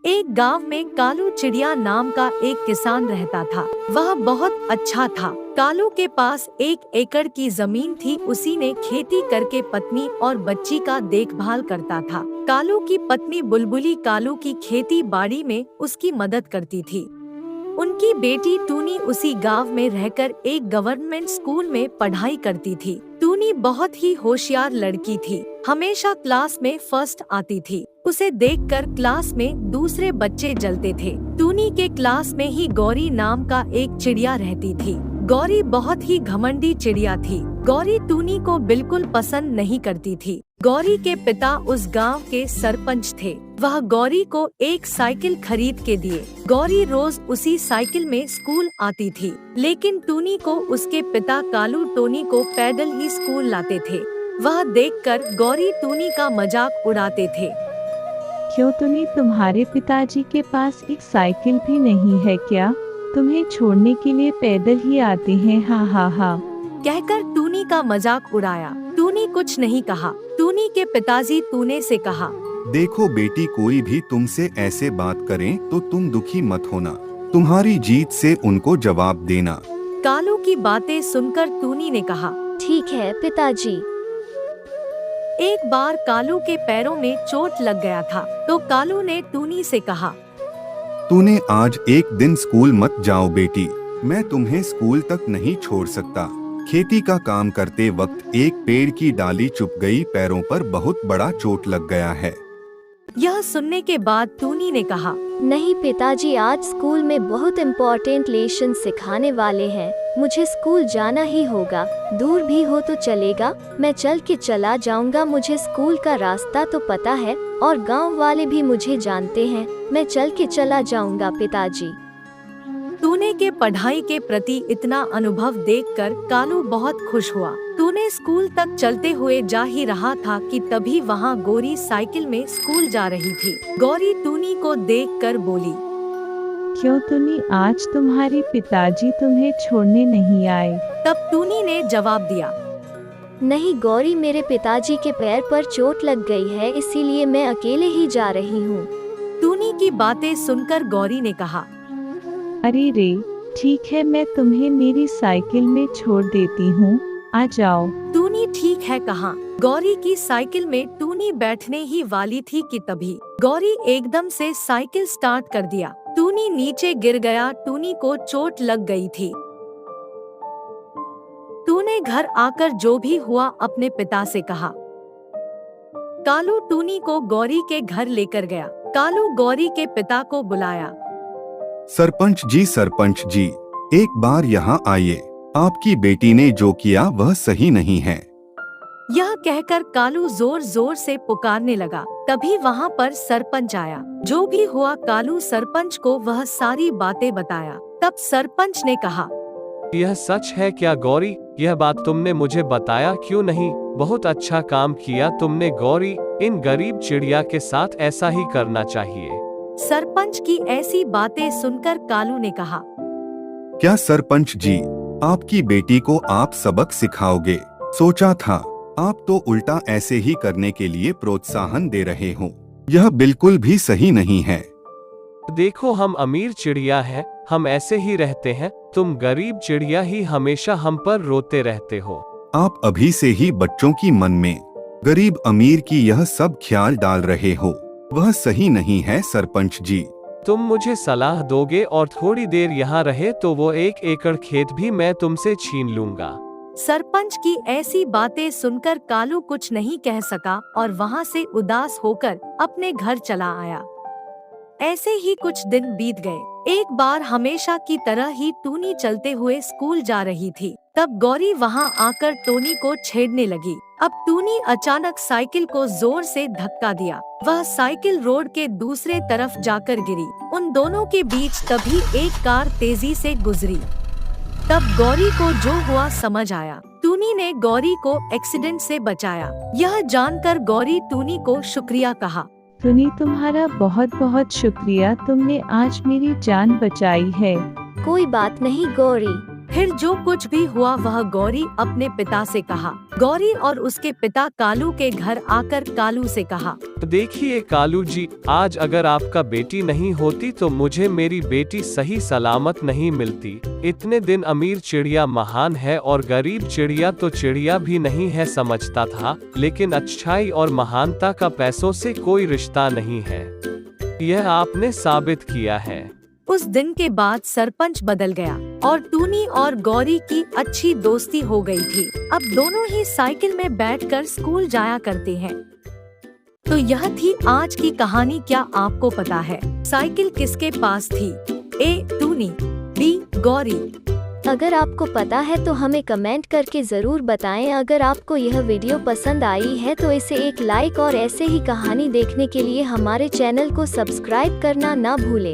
एक गांव में कालू चिड़िया नाम का एक किसान रहता था। वह बहुत अच्छा था। कालू के पास 1 एकड़ की जमीन थी। उसी ने खेती करके पत्नी और बच्ची का देखभाल करता था। कालू की पत्नी बुलबुली कालू की खेती बाड़ी में उसकी मदद करती थी। उनकी बेटी टूनी उसी गांव में रहकर एक गवर्नमेंट स्कूल में पढ़ाई करती थी। टूनी बहुत ही होशियार लड़की थी, हमेशा क्लास में फर्स्ट आती थी। उसे देखकर क्लास में दूसरे बच्चे जलते थे। टूनी के क्लास में ही गौरी नाम का एक चिड़िया रहती थी। गौरी बहुत ही घमंडी चिड़िया थी। गौरी टूनी को बिल्कुल पसंद नहीं करती थी। गौरी के पिता उस गांव के सरपंच थे। वह गौरी को एक साइकिल खरीद के दिए। गौरी रोज उसी साइकिल में स्कूल आती थी, लेकिन टूनी को उसके पिता कालू टोनी को पैदल ही स्कूल लाते थे। वह देखकर गौरी टूनी का मजाक उड़ाते थे। क्यों टूनी, तुम्हारे पिताजी के पास एक साइकिल भी नहीं है क्या? तुम्हें छोड़ने के लिए पैदल ही आते हैं। हा हा हा कहकर टूनी का मजाक उड़ाया। टूनी कुछ नहीं कहा। टूनी के पिताजी टूने से कहा, देखो बेटी, कोई भी तुमसे ऐसे बात करें तो तुम दुखी मत होना। तुम्हारी जीत से उनको जवाब देना। कालू की बातें सुनकर टूनी ने कहा, ठीक है पिताजी। एक बार कालू के पैरों में चोट लग गया था, तो कालू ने टूनी से कहा, तूने आज एक दिन स्कूल मत जाओ बेटी, मैं तुम्हें स्कूल तक नहीं छोड़ सकता। खेती का काम करते वक्त एक पेड़ की डाली चुभ गई, पैरों पर बहुत बड़ा चोट लग गया है। यह सुनने के बाद टूनी ने कहा, नहीं पिताजी, आज स्कूल में बहुत इम्पोर्टेंट लेसन सिखाने वाले हैं। मुझे स्कूल जाना ही होगा। दूर भी हो तो चलेगा, मैं चल के चला जाऊंगा। मुझे स्कूल का रास्ता तो पता है और गांव वाले भी मुझे जानते हैं। मैं चल के चला जाऊंगा पिताजी। टूने के पढ़ाई के प्रति इतना अनुभव देखकर कालू बहुत खुश हुआ। टूने स्कूल तक चलते हुए जा ही रहा था कि तभी वहाँ गौरी साइकिल में स्कूल जा रही थी। गौरी टूनी को देखकर बोली, क्यों टूनी, आज तुम्हारे पिताजी तुम्हें छोड़ने नहीं आए? तब टूनी ने जवाब दिया, नहीं गौरी, मेरे पिताजी के पैर पर चोट लग गई है, इसीलिए मैं अकेले ही जा रही हूँ। टूनी की बातें सुनकर गौरी ने कहा, अरे रे, ठीक है, मैं तुम्हें मेरी साइकिल में छोड़ देती हूँ, आ जाओ। टूनी ठीक है कहा। गौरी की साइकिल में टूनी बैठने ही वाली थी कि तभी गौरी एकदम से साइकिल स्टार्ट कर दिया। टूनी नीचे गिर गया। टूनी को चोट लग गई थी। टूने घर आकर जो भी हुआ अपने पिता से कहा। कालू टूनी को गौरी के घर लेकर गया। कालू गौरी के पिता को बुलाया। सरपंच जी, एक बार यहाँ आइए। आपकी बेटी ने जो किया वह सही नहीं है। यह कहकर कालू जोर जोर से पुकारने लगा। तभी वहाँ पर सरपंच आया। जो भी हुआ कालू सरपंच को वह सारी बातें बताया। तब सरपंच ने कहा, यह सच है क्या गौरी? यह बात तुमने मुझे बताया क्यों नहीं? बहुत अच्छा काम किया तुमने गौरी। इन गरीब चिड़िया के साथ ऐसा ही करना चाहिए। सरपंच की ऐसी बातें सुनकर कालू ने कहा, क्या सरपंच जी, आपकी बेटी को आप सबक सिखाओगे? सोचा था, आप तो उल्टा ऐसे ही करने के लिए प्रोत्साहन दे रहे हो। यह बिल्कुल भी सही नहीं है। देखो, हम अमीर चिड़िया हैं, हम ऐसे ही रहते हैं। तुम गरीब चिड़िया ही हमेशा हम पर रोते रहते हो। आप अभी से ही बच्चों की मन में गरीब अमीर की यह सब ख्याल डाल रहे हो, वह सही नहीं है सरपंच जी। तुम मुझे सलाह दोगे और थोड़ी देर यहाँ रहे तो वो 1 एकड़ खेत भी मैं तुमसे छीन लूंगा। सरपंच की ऐसी बातें सुनकर कालू कुछ नहीं कह सका और वहाँ से उदास होकर अपने घर चला आया। ऐसे ही कुछ दिन बीत गए। एक बार हमेशा की तरह ही टूनी चलते हुए स्कूल जा रही थी। तब गौरी वहाँ आकर टोनी को छेड़ने लगी। अब टूनी अचानक साइकिल को जोर से धक्का दिया। वह साइकिल रोड के दूसरे तरफ जाकर गिरी। उन दोनों के बीच तभी एक कार तेजी से गुजरी। तब गौरी को जो हुआ समझ आया। टूनी ने गौरी को एक्सीडेंट से बचाया। यह जानकर गौरी टूनी को शुक्रिया कहा। टूनी, तुम्हारा बहुत बहुत शुक्रिया, तुमने आज मेरी जान बचाई है। कोई बात नहीं गौरी। फिर जो कुछ भी हुआ वह गौरी अपने पिता से कहा। गौरी और उसके पिता कालू के घर आकर कालू से कहा, देखिए कालू जी, आज अगर आपका बेटी नहीं होती तो मुझे मेरी बेटी सही सलामत नहीं मिलती। इतने दिन अमीर चिड़िया महान है और गरीब चिड़िया तो चिड़िया भी नहीं है समझता था, लेकिन अच्छाई और महानता का पैसों से कोई रिश्ता नहीं है। यह आपने साबित किया है। उस दिन के बाद सरपंच बदल गया और टूनी और गौरी की अच्छी दोस्ती हो गई थी। अब दोनों ही साइकिल में बैठकर स्कूल जाया करते हैं। तो यह थी आज की कहानी। क्या आपको पता है साइकिल किसके पास थी? ए टूनी, बी गौरी। अगर आपको पता है तो हमें कमेंट करके जरूर बताएं। अगर आपको यह वीडियो पसंद आई है तो इसे एक लाइक और ऐसे ही कहानी देखने के लिए हमारे चैनल को सब्सक्राइब करना ना भूलें।